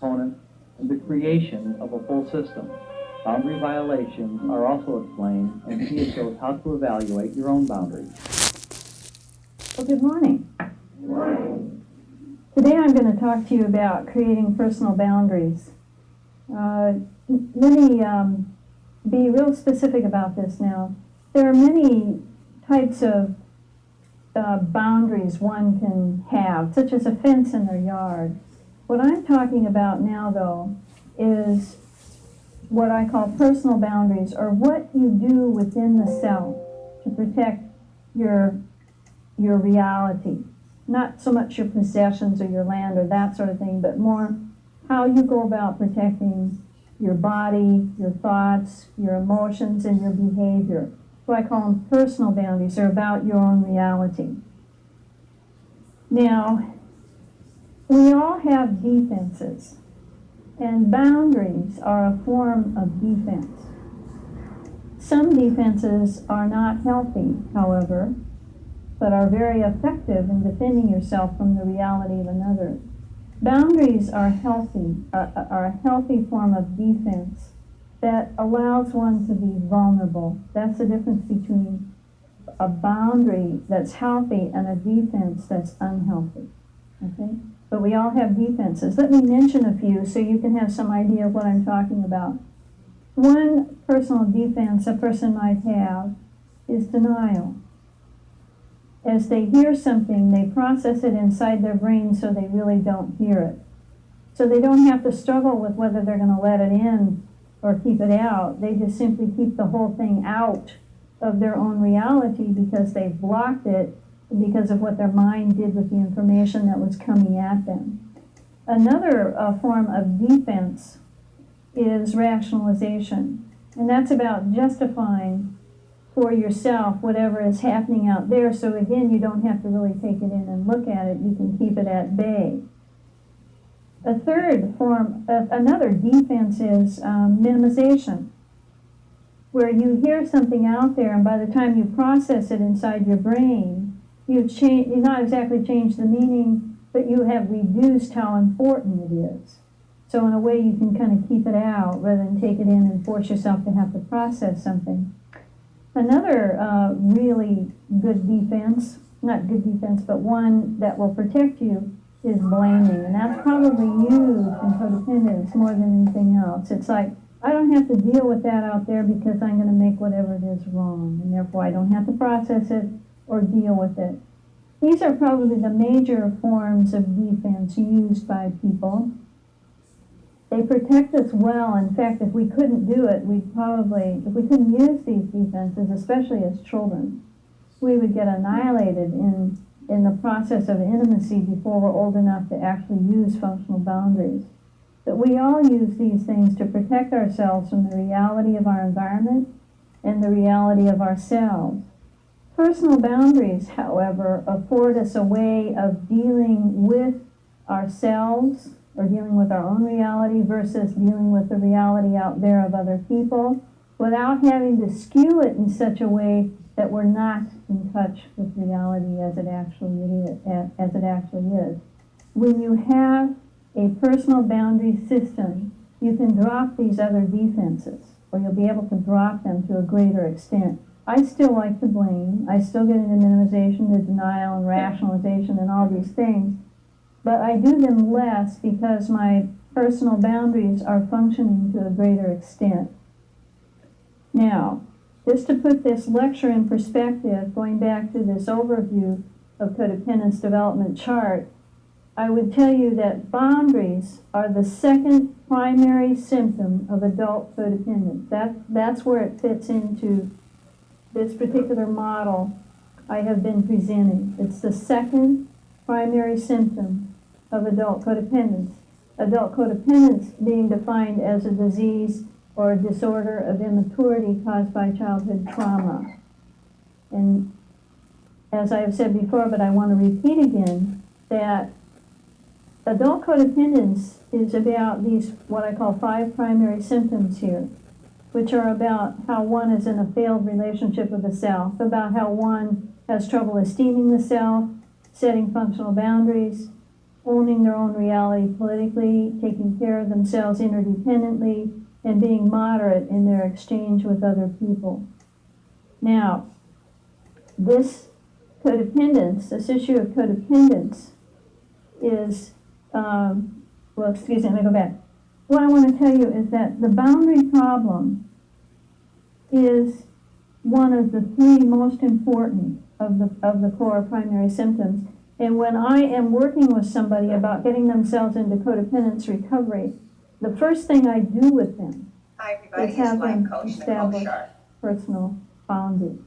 component in the creation of a full system. Boundary violations are also explained, and Pia shows how to evaluate your own boundaries. Well, good morning. Good morning. Today I'm going to talk to you about creating personal boundaries. Let me be real specific about this now. There are many types of boundaries one can have, such as a fence in their yard. What I'm talking about now, though, is what I call personal boundaries, or what you do within the self to protect your reality. Not so much your possessions or your land or that sort of thing, but more how you go about protecting your body, your thoughts, your emotions, and your behavior. So I call them personal boundaries. They're about your own reality. Now, we all have defenses, and boundaries are a form of defense. Some defenses are not healthy, however, but are very effective in defending yourself from the reality of another. Boundaries are a healthy form of defense that allows one to be vulnerable. That's the difference between a boundary that's healthy and a defense that's unhealthy. Okay? But we all have defenses. Let me mention a few so you can have some idea of what I'm talking about. One personal defense a person might have is denial. As they hear something, they process it inside their brain so they really don't hear it. So they don't have to struggle with whether they're going to let it in or keep it out. They just simply keep the whole thing out of their own reality because they've blocked it because of what their mind did with the information that was coming at them. Another form of defense is rationalization, and that's about justifying for yourself whatever is happening out there, so again, you don't have to really take it in and look at it. You can keep it at bay. Another defense is minimization, where you hear something out there, and by the time you process it inside your brain, you've not exactly changed the meaning, but you have reduced how important it is. So in a way, you can kind of keep it out rather than take it in and force yourself to have to process something. Another really good defense, not good defense, but one that will protect you, is blaming. And that's probably used in codependence more than anything else. It's like, I don't have to deal with that out there because I'm going to make whatever it is wrong, and therefore I don't have to process it or deal with it. These are probably the major forms of defense used by people. They protect us well. In fact, if we couldn't do it, if we couldn't use these defenses, especially as children, we would get annihilated in the process of intimacy before we're old enough to actually use functional boundaries. But we all use these things to protect ourselves from the reality of our environment and the reality of ourselves. Personal boundaries, however, afford us a way of dealing with ourselves or dealing with our own reality versus dealing with the reality out there of other people without having to skew it in such a way that we're not in touch with reality as it actually is. When you have a personal boundary system, you can drop these other defenses, or you'll be able to drop them to a greater extent. I still like to blame. I still get into minimization, the denial, and rationalization, and all these things. But I do them less because my personal boundaries are functioning to a greater extent. Now, just to put this lecture in perspective, going back to this overview of codependence development chart, I would tell you that boundaries are the second primary symptom of adult codependence. That's where it fits into this particular model I have been presenting. It's the second primary symptom of adult codependence. Adult codependence being defined as a disease or a disorder of immaturity caused by childhood trauma. And as I have said before, but I want to repeat again, that adult codependence is about these, what I call 5 primary symptoms here, which are about how one is in a failed relationship with the self, about how one has trouble esteeming the self, setting functional boundaries, owning their own reality politically, taking care of themselves interdependently, and being moderate in their exchange with other people. Now, this issue of codependence is, well, excuse me, let me go back. What I want to tell you is that the boundary problem is one of the three most important of the core primary symptoms. And when I am working with somebody about getting themselves into codependence recovery, the first thing I do with them is have them establish personal boundaries.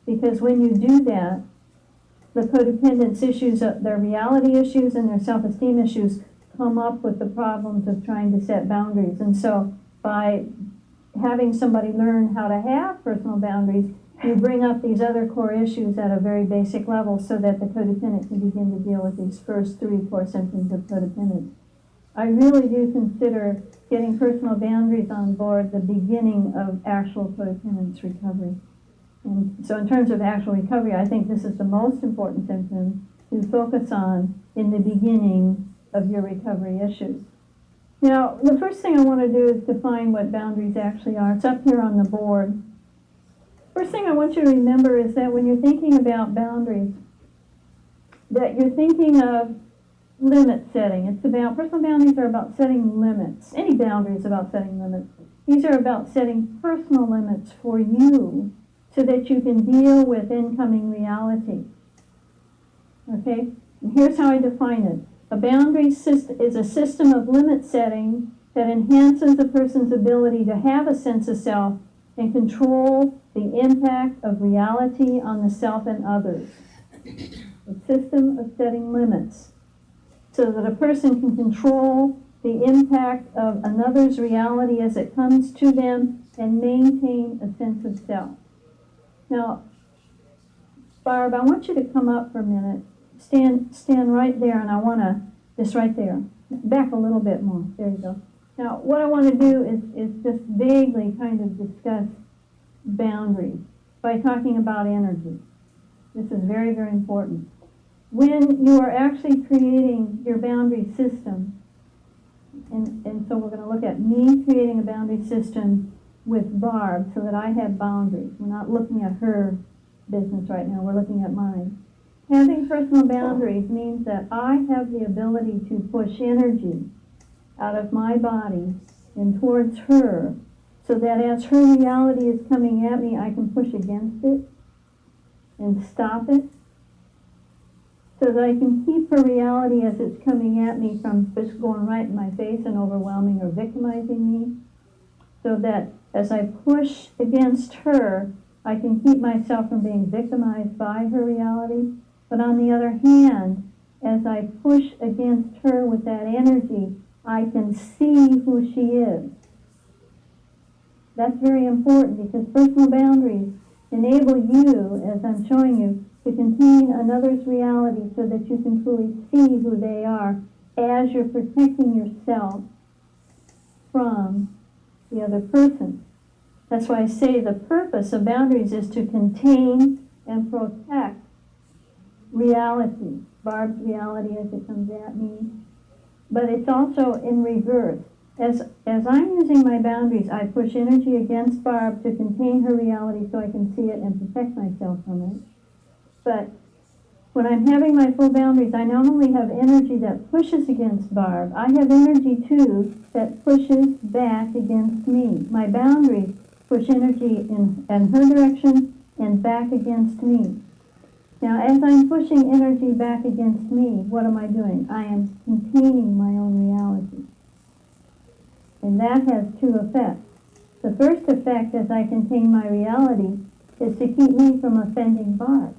Because when you do that, the codependence issues, their reality issues and their self-esteem issues come up with the problems of trying to set boundaries. And so by having somebody learn how to have personal boundaries, you bring up these other core issues at a very basic level so that the codependent can begin to deal with these first three core symptoms of codependence. I really do consider getting personal boundaries on board the beginning of actual codependence recovery. And so in terms of actual recovery, I think this is the most important symptom to focus on in the beginning of your recovery issues. Now, the first thing I want to do is define what boundaries actually are. It's up here on the board. First thing I want you to remember is that when you're thinking about boundaries, that you're thinking of limit setting. It's about, personal boundaries are about setting limits. Any boundary is about setting limits. These are about setting personal limits for you so that you can deal with incoming reality. Okay? And here's how I define it. A boundary system is a system of limit setting that enhances a person's ability to have a sense of self and control the impact of reality on the self and others. A system of setting limits so that a person can control the impact of another's reality as it comes to them and maintain a sense of self. Now, Barb, I want you to come up for a minute. Stand right there, and I want to, just right there. Back a little bit more. There you go. Now, what I want to do is just vaguely kind of discuss boundaries by talking about energy. This is very, very important. When you are actually creating your boundary system, and so we're going to look at me creating a boundary system with Barb so that I have boundaries. We're not looking at her business right now. We're looking at mine. Having personal boundaries means that I have the ability to push energy out of my body and towards her so that as her reality is coming at me, I can push against it and stop it so that I can keep her reality as it's coming at me from just going right in my face and overwhelming or victimizing me, so that as I push against her, I can keep myself from being victimized by her reality. But on the other hand, as I push against her with that energy, I can see who she is. That's very important because personal boundaries enable you, as I'm showing you, to contain another's reality so that you can truly see who they are as you're protecting yourself from the other person. That's why I say the purpose of boundaries is to contain and protect reality, Barb's reality as it comes at me. But it's also in reverse. As I'm using my boundaries, I push energy against Barb to contain her reality so I can see it and protect myself from it. But when I'm having my full boundaries, I not only have energy that pushes against Barb, I have energy too that pushes back against me. My boundaries push energy in her direction and back against me. Now, as I'm pushing energy back against me, what am I doing? I am containing my own reality. And that has two effects. The first effect as I contain my reality is to keep me from offending Barb.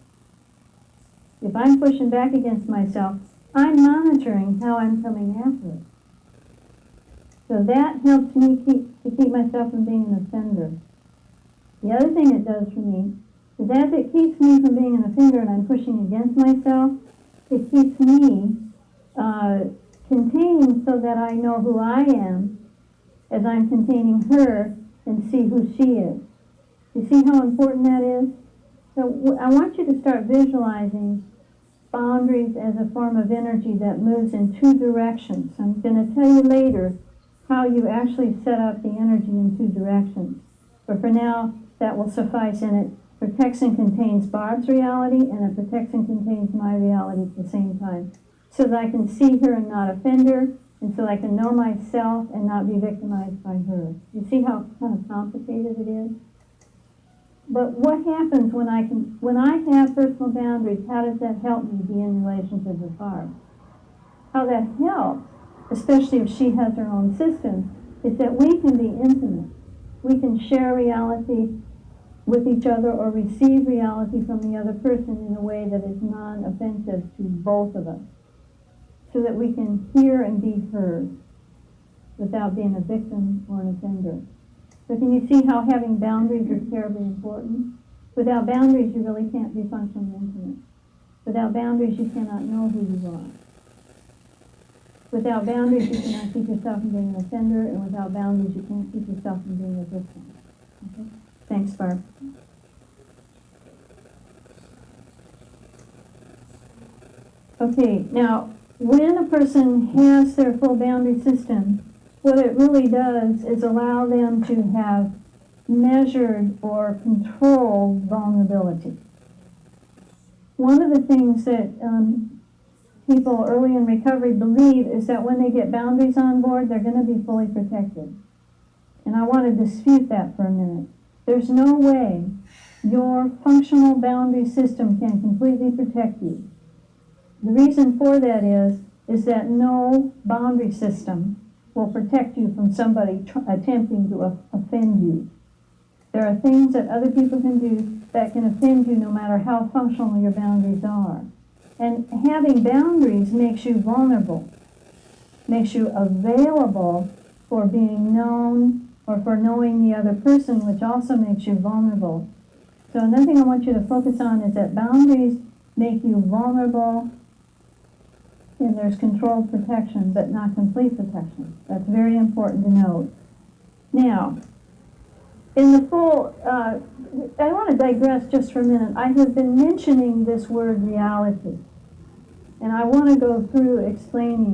If I'm pushing back against myself, I'm monitoring how I'm coming after it. So that helps me to keep myself from being an offender. The other thing it does for me is as it keeps me from being an offender and I'm pushing against myself, it keeps me contained so that I know who I am as I'm containing her and see who she is. You see how important that is? So I want you to start visualizing boundaries as a form of energy that moves in two directions. I'm going to tell you later how you actually set up the energy in two directions. But for now, that will suffice, and it protects and contains Barb's reality, and it protects and contains my reality at the same time. So that I can see her and not offend her, and so I can know myself and not be victimized by her. You see how kind of complicated it is? But what happens when I have personal boundaries? How does that help me be in relationship with Barb? How that helps, especially if she has her own system, is that we can be intimate. We can share reality with each other or receive reality from the other person in a way that is non-offensive to both of us, so that we can hear and be heard without being a victim or an offender. So can you see how having boundaries is terribly important? Without boundaries, you really can't be functionally intimate. Without boundaries, you cannot know who you are. Without boundaries, you cannot keep yourself from being an offender, and without boundaries, you can't keep yourself from being a victim. Okay? Thanks, Barb. Okay, now, when a person has their full boundary system, what it really does is allow them to have measured or controlled vulnerability. One of the things that people early in recovery believe is that when they get boundaries on board, they're going to be fully protected. And I want to dispute that for a minute. There's no way your functional boundary system can completely protect you. The reason for that is that no boundary system will protect you from somebody attempting to offend you. There are things that other people can do that can offend you no matter how functional your boundaries are. And having boundaries makes you vulnerable, makes you available for being known or for knowing the other person, which also makes you vulnerable. So another thing I want you to focus on is that boundaries make you vulnerable, and there's controlled protection, but not complete protection. That's very important to note. Now, in the full, I want to digress just for a minute. I have been mentioning this word reality, and I want to go through explaining